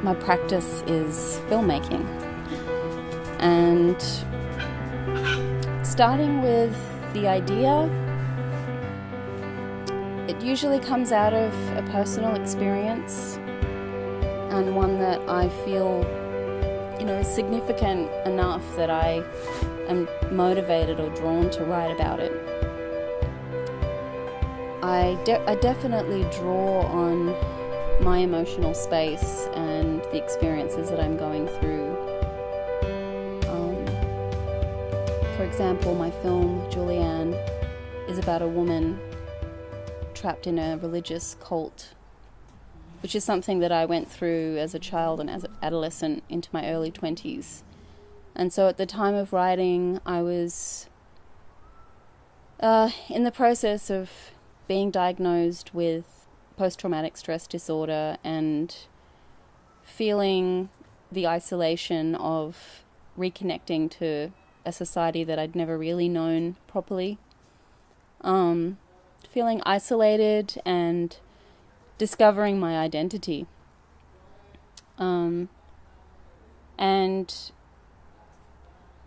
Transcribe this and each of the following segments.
my practice is filmmaking. And starting with the idea, it usually comes out of a personal experience, and one that I feel, is significant enough that I am motivated or drawn to write about it. I definitely draw on my emotional space and the experiences that I'm going through. For example, my film Julianne is about a woman trapped in a religious cult, which is something that I went through as a child and as an adolescent into my early 20s. And so at the time of writing, I was in the process of being diagnosed with post-traumatic stress disorder and feeling the isolation of reconnecting to a society that I'd never really known properly. Feeling isolated and discovering my identity. And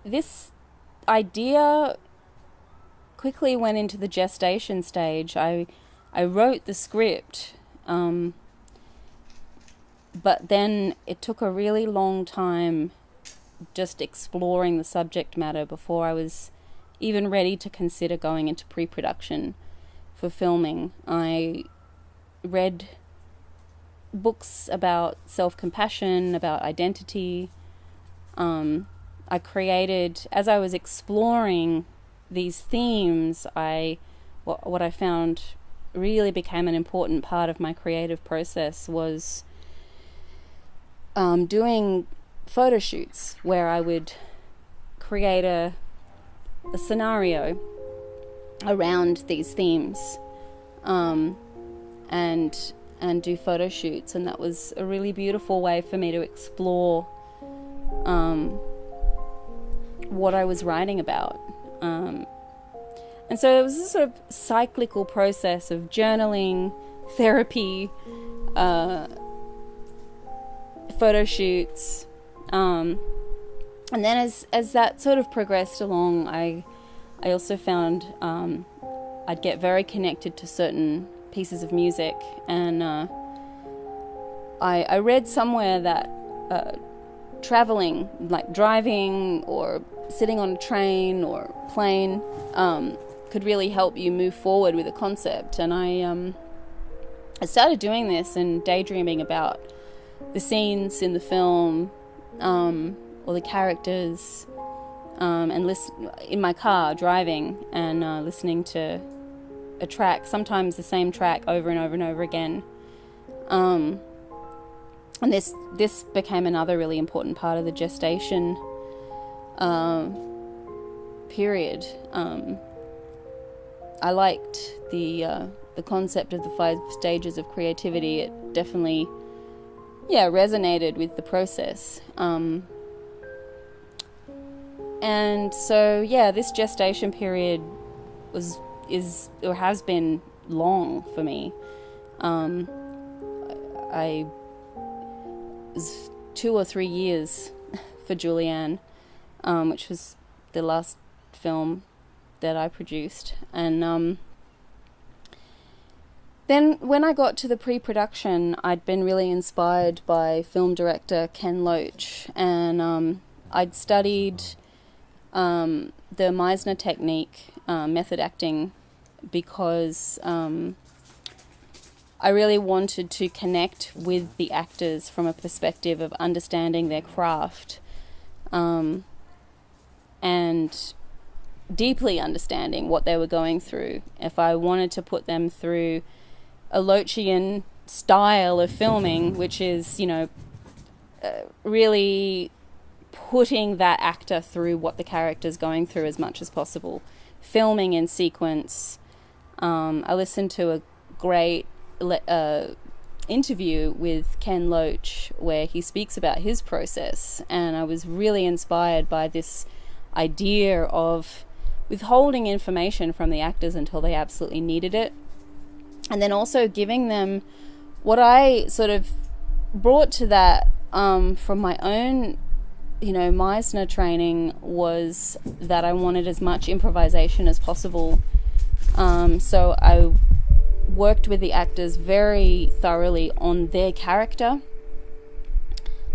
this idea quickly went into the gestation stage. I wrote the script, but then it took a really long time just exploring the subject matter before I was even ready to consider going into pre-production for filming. I read books about self-compassion, about identity. I created, as I was exploring these themes, what I found really became an important part of my creative process was doing photo shoots where I would create a scenario around these themes, and do photo shoots, and that was a really beautiful way for me to explore what I was writing about. And so it was a sort of cyclical process of journaling, therapy, photo shoots, and then as that sort of progressed along, I also found I'd get very connected to certain pieces of music, and I read somewhere that traveling, like driving or sitting on a train or plane, could really help you move forward with a concept. And I started doing this and daydreaming about the scenes in the film, or the characters, and listen in my car driving and listening to a track, sometimes the same track over and over and over again. And this became another really important part of the gestation period. I liked the concept of the 5 stages of creativity. It definitely, resonated with the process. And so, this gestation period has been long for me. I was 2 or 3 years for Julianne, which was the last film that I produced. And then when I got to the pre-production, I'd been really inspired by film director Ken Loach, and I'd studied the Meisner technique, method acting, because I really wanted to connect with the actors from a perspective of understanding their craft, and deeply understanding what they were going through. If I wanted to put them through a Loachian style of filming, which is, really putting that actor through what the character's going through as much as possible, filming in sequence. I listened to a great interview with Ken Loach where he speaks about his process, and I was really inspired by this idea of withholding information from the actors until they absolutely needed it, and then also giving them what I sort of brought to that from my own, Meisner training was that I wanted as much improvisation as possible. So I worked with the actors very thoroughly on their character,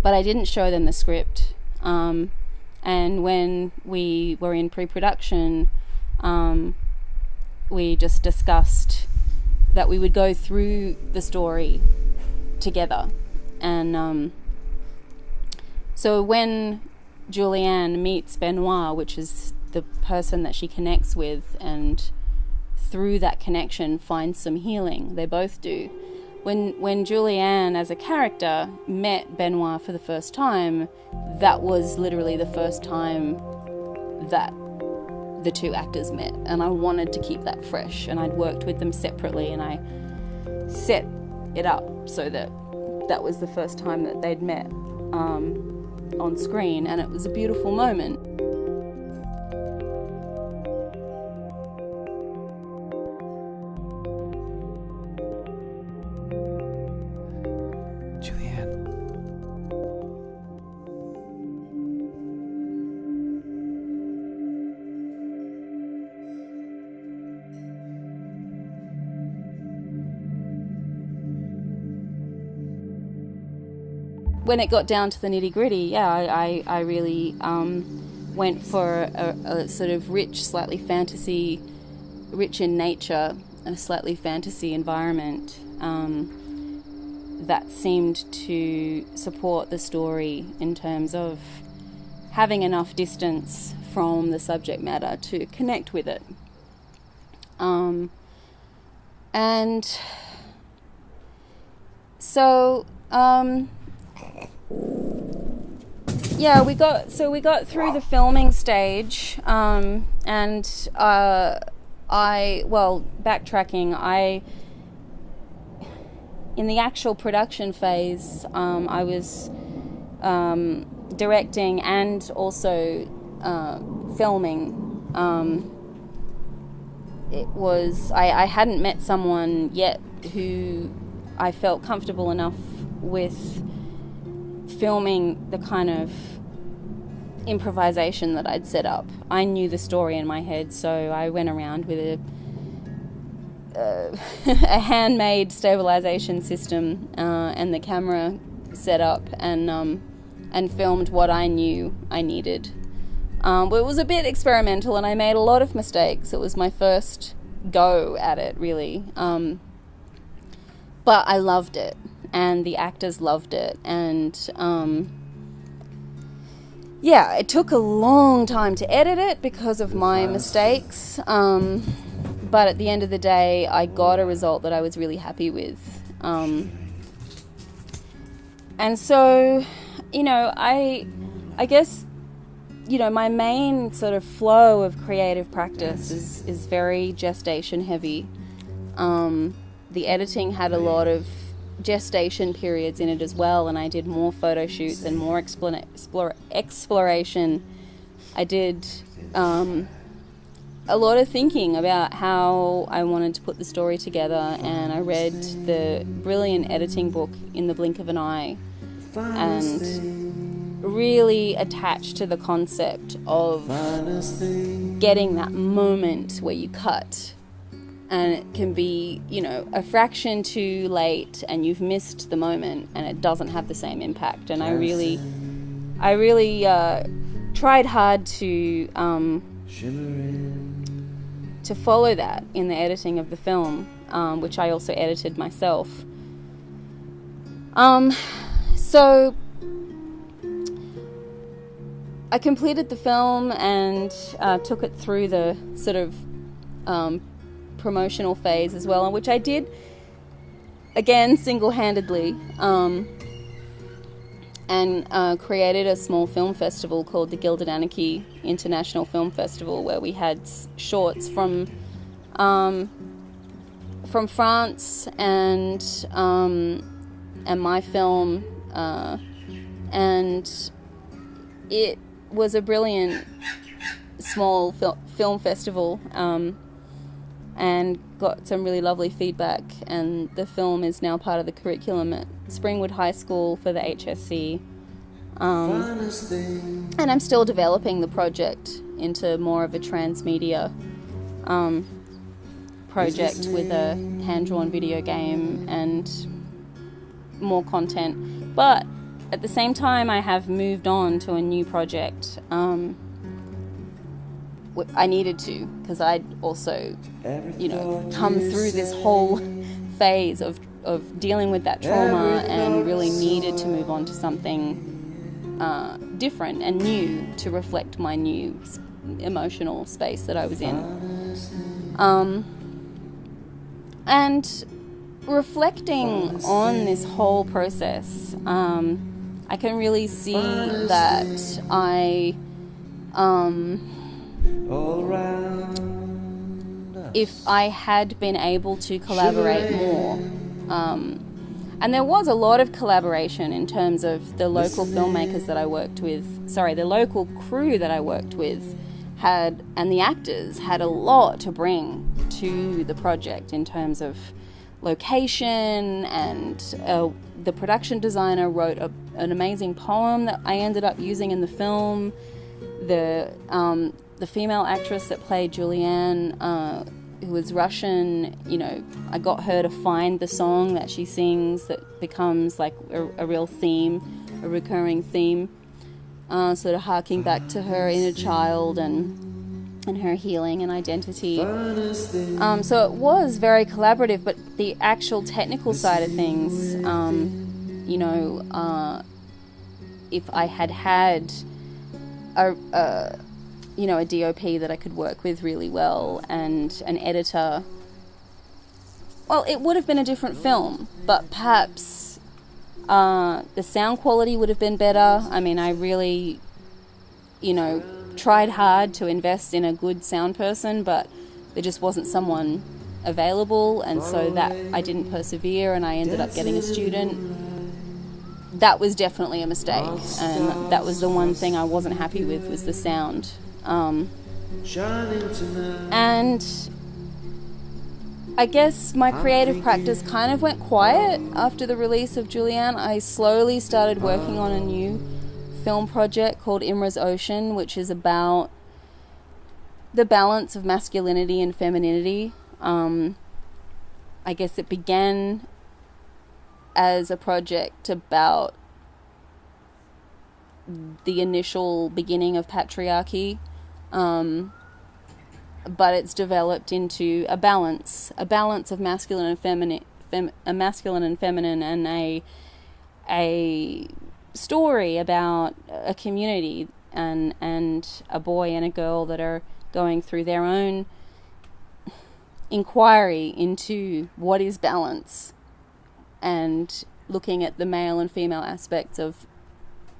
but I didn't show them the script. And when we were in pre-production, we just discussed that we would go through the story together. And so when Julianne meets Benoit, which is the person that she connects with, and through that connection finds some healing, they both do. When Julianne as a character met Benoit for the first time, that was literally the first time that the two actors met, and I wanted to keep that fresh, and I'd worked with them separately, and I set it up so that that was the first time that they'd met on screen, and it was a beautiful moment. When it got down to the nitty-gritty, I really went for a sort of rich, slightly fantasy, rich in nature, a slightly fantasy environment that seemed to support the story in terms of having enough distance from the subject matter to connect with it. And so... we got through the filming stage, and backtracking, in the actual production phase, I was directing and also filming. I hadn't met someone yet who I felt comfortable enough with filming the kind of improvisation that I'd set up. I knew the story in my head, so I went around with a handmade stabilization system and the camera set up, and filmed what I knew I needed. But it was a bit experimental, and I made a lot of mistakes. It was my first go at it, really. But I loved it, and the actors loved it, and it took a long time to edit it because of my mistakes, but at the end of the day I got a result that I was really happy with, and so I guess my main sort of flow of creative practice is very gestation heavy. The editing had a lot of gestation periods in it as well, and I did more photo shoots and more exploration. I did a lot of thinking about how I wanted to put the story together, and I read the brilliant editing book In the Blink of an Eye and really attached to the concept of getting that moment where you cut. And it can be, a fraction too late, and you've missed the moment, and it doesn't have the same impact. And I really tried hard to follow that in the editing of the film, which I also edited myself. So I completed the film and took it through the sort of promotional phase as well, which I did again single-handedly, and created a small film festival called the Gilded Anarchy International Film Festival, where we had shorts from France and my film, and it was a brilliant small film festival. and got some really lovely feedback, and the film is now part of the curriculum at Springwood High School for the HSC. And I'm still developing the project into more of a transmedia project with a hand-drawn video game and more content. But at the same time, I have moved on to a new project. I needed to, because I'd also, come through this whole phase of dealing with that trauma and really needed to move on to something different and new to reflect my new emotional space that I was in. And reflecting on this whole process, I can really see that if I had been able to collaborate more, and there was a lot of collaboration in terms of the local filmmakers that I worked with, the local crew that I worked with and the actors had a lot to bring to the project in terms of location, and the production designer wrote an amazing poem that I ended up using in the film. The female actress that played Julianne, who was Russian, I got her to find the song that she sings that becomes like a real theme, a recurring theme, sort of harking back to her inner child and her healing and identity. So it was very collaborative, but the actual technical side of things, if I had a DOP that I could work with really well and an editor, well, it would have been a different film, but perhaps the sound quality would have been better. I mean, I really, tried hard to invest in a good sound person, but there just wasn't someone available, and so that I didn't persevere, and I ended up getting a student. That was definitely a mistake, and that was the one thing I wasn't happy with, was the sound. And I guess my creative practice kind of went quiet after the release of Julianne. I slowly started working on a new film project called Imra's Ocean, which is about the balance of masculinity and femininity. I guess it began as a project about the initial beginning of patriarchy, but it's developed into a balance of masculine and feminine, and a story about a community and a boy and a girl that are going through their own inquiry into what is balance, and looking at the male and female aspects of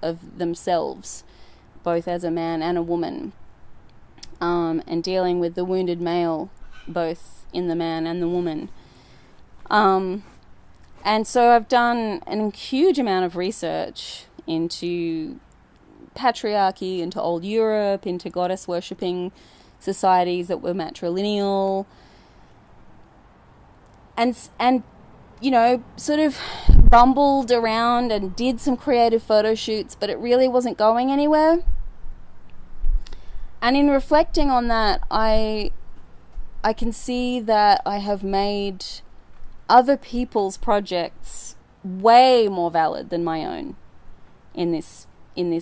themselves, both as a man and a woman, and dealing with the wounded male, both in the man and the woman. And so I've done a huge amount of research into patriarchy, into old Europe, into goddess worshipping societies that were matrilineal, and sort of bumbled around and did some creative photo shoots, but it really wasn't going anywhere. And in reflecting on that, I can see that I have made other people's projects way more valid than my own in this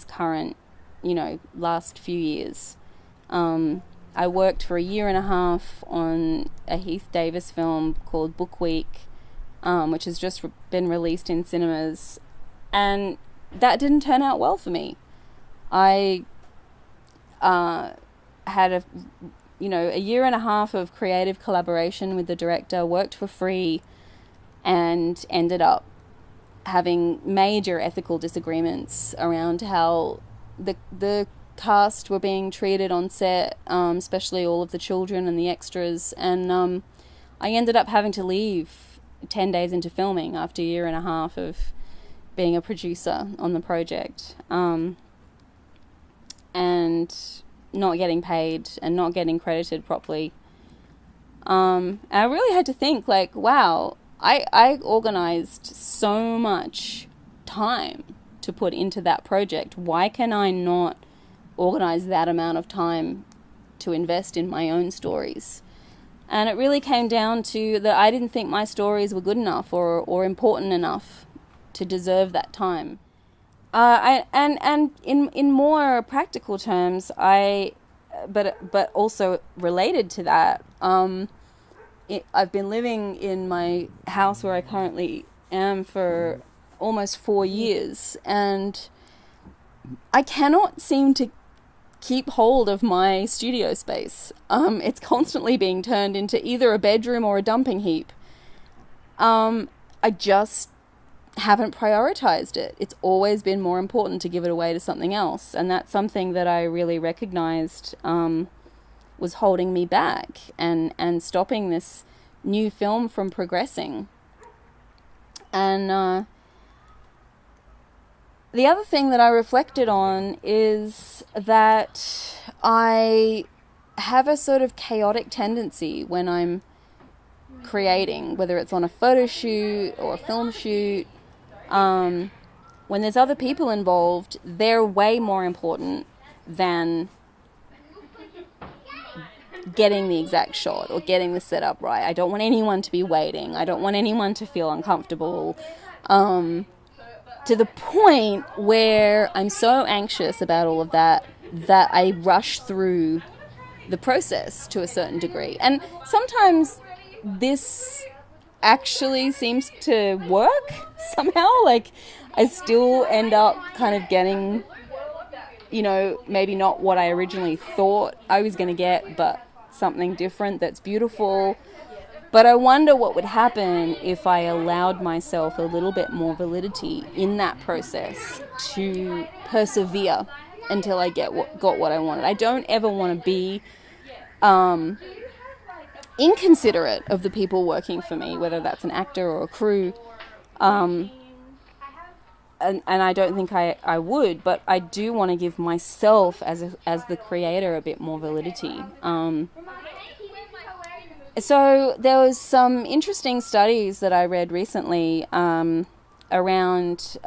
current, last few years. I worked for a year and a half on a Heath Davis film called Book Week, which has just been released in cinemas, and that didn't turn out well for me. I had a year and a half of creative collaboration with the director, worked for free, and ended up having major ethical disagreements around how the cast were being treated on set, especially all of the children and the extras, and I ended up having to leave 10 days into filming after a year and a half of being a producer on the project, and not getting paid and not getting credited properly. And I really had to think, like, wow, I organized so much time to put into that project. Why can I not organize that amount of time to invest in my own stories? And it really came down to that I didn't think my stories were good enough or important enough to deserve that time. And in more practical terms, but also related to that, I've been living in my house where I currently am for almost 4 years, and I cannot seem to keep hold of my studio space. It's constantly being turned into either a bedroom or a dumping heap. I just haven't prioritized it. It's always been more important to give it away to something else, and that's something that I really recognized was holding me back and stopping this new film from progressing. And the other thing that I reflected on is that I have a sort of chaotic tendency when I'm creating, whether it's on a photo shoot or a film shoot. When there's other people involved, they're way more important than getting the exact shot or getting the setup right. I don't want anyone to be waiting. I don't want anyone to feel uncomfortable. To the point where I'm so anxious about all of that I rush through the process to a certain degree. And sometimes this actually seems to work somehow. Like, I still end up kind of getting, maybe not what I originally thought I was going to get, but something different that's beautiful. But I wonder what would happen if I allowed myself a little bit more validity in that process to persevere until I got what I wanted. I don't ever want to be inconsiderate of the people working for me, whether that's an actor or a crew. And I don't think I would, but I do want to give myself as the creator a bit more validity. So there was some interesting studies that I read recently around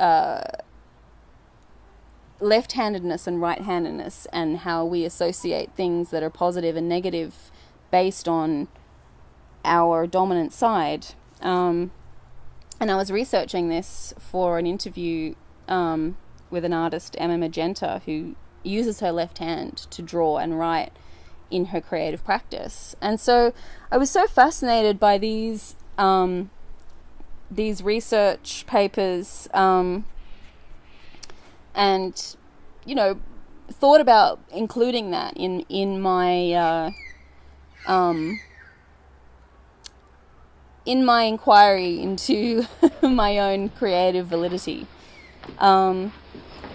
left-handedness and right-handedness, and how we associate things that are positive and negative based on our dominant side. And I was researching this for an interview with an artist, Emma Magenta, who uses her left hand to draw and write in her creative practice. And so I was so fascinated by these research papers, and thought about including that in my inquiry into my own creative validity.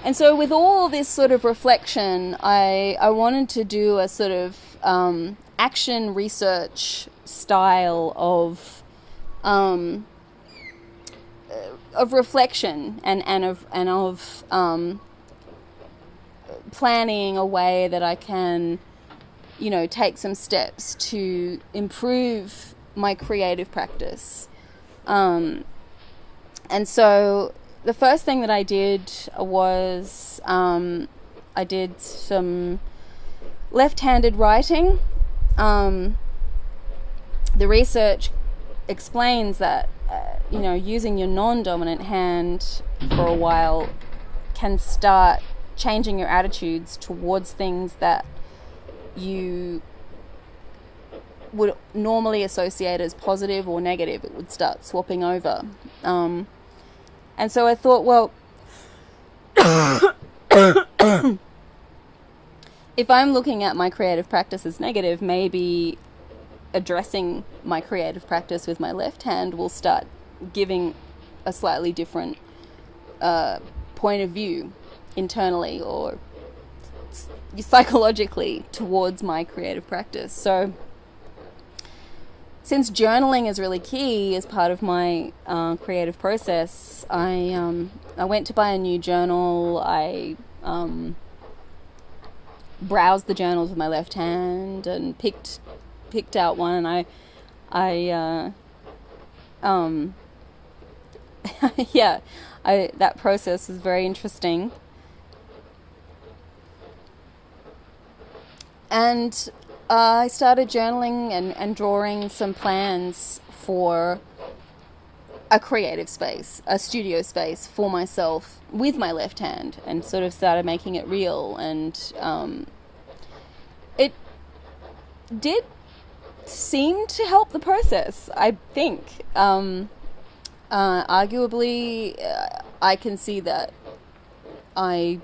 And so with all this sort of reflection, I wanted to do a sort of action research style of reflection and of planning a way that I can, take some steps to improve my creative practice. And so the first thing that I did was I did some left-handed writing. The research explains that using your non-dominant hand for a while can start changing your attitudes towards things that you would normally associate as positive or negative. It would start swapping over. And so I thought, well, if I'm looking at my creative practice as negative, maybe addressing my creative practice with my left hand will start giving a slightly different point of view internally or psychologically towards my creative practice. So since journaling is really key as part of my creative process, I went to buy a new journal. I browsed the journals with my left hand and picked out one, and I yeah, that process was very interesting. And I started journaling and drawing some plans for a creative space, a studio space for myself with my left hand, and sort of started making it real. And it did seem to help the process, I think. Arguably, I can see that I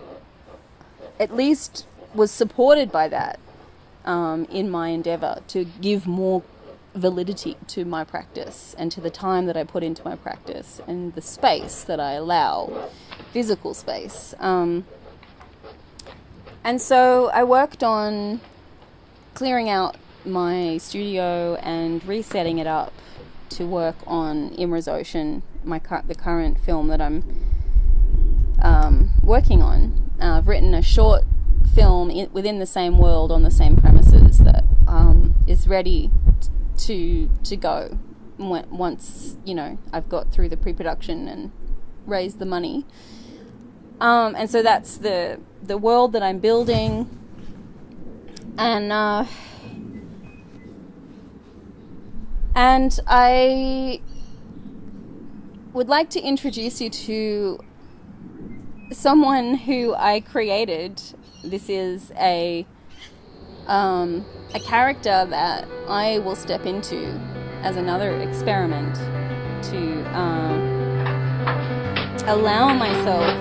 at least was supported by that in my endeavor to give more validity to my practice and to the time that I put into my practice and the space that I allow, physical space. And so I worked on clearing out my studio and resetting it up to work on Imra's Ocean, the current film that I'm working on. I've written a short film within the same world on the same premises that is ready to go once, I've got through the pre-production and raised the money. And so that's the world that I'm building. And I would like to introduce you to someone who I created. This is a character that I will step into as another experiment to allow myself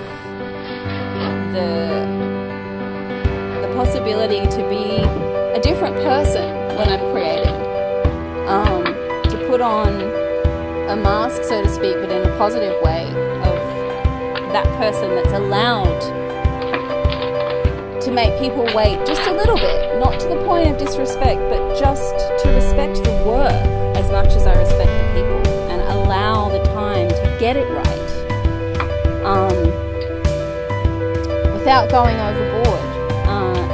the possibility to be a different person when I'm creating. To put on a mask, so to speak, but in a positive way, of that person that's allowed to make people wait just a little bit, not to the point of disrespect, but just to respect the work as much as I respect the people, and allow the time to get it right, without going overboard.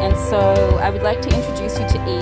And so I would like to introduce you to E.